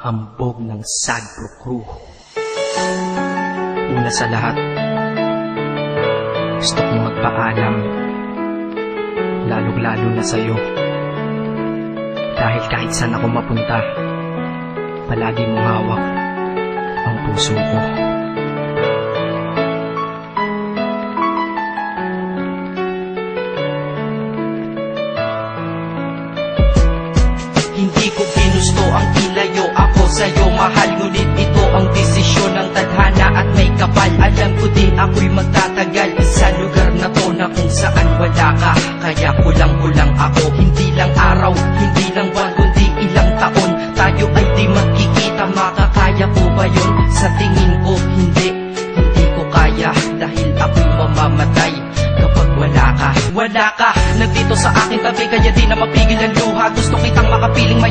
hambog ng Sagpro Crew. Una sa lahat, gusto kong magpaalam, lalong-lalo na sa'yo. Dahil kahit saan ako mapunta, palagi mong hawak ang puso ko. Hindi ko ginusto ang ilayo ako sa'yo, mahal. Ngunit ito ang desisyon ng tadhana at may kapal. Alam ko di ako'y magtatagal sa lugar na to na kung saan wala ka. Kaya kulang-kulang ako, hindi lang araw, hindi lang buwan, kundi ilang taon. Tayo ay di magkikita, makakaya po ba yun? Sa tingin ko hindi ko kaya. Dahil ako'y mamamatay kapag wala ka. Wala ka, nandito sa aking tabi, kaya di na mapigil ang luha. Gusto kitang makapiling may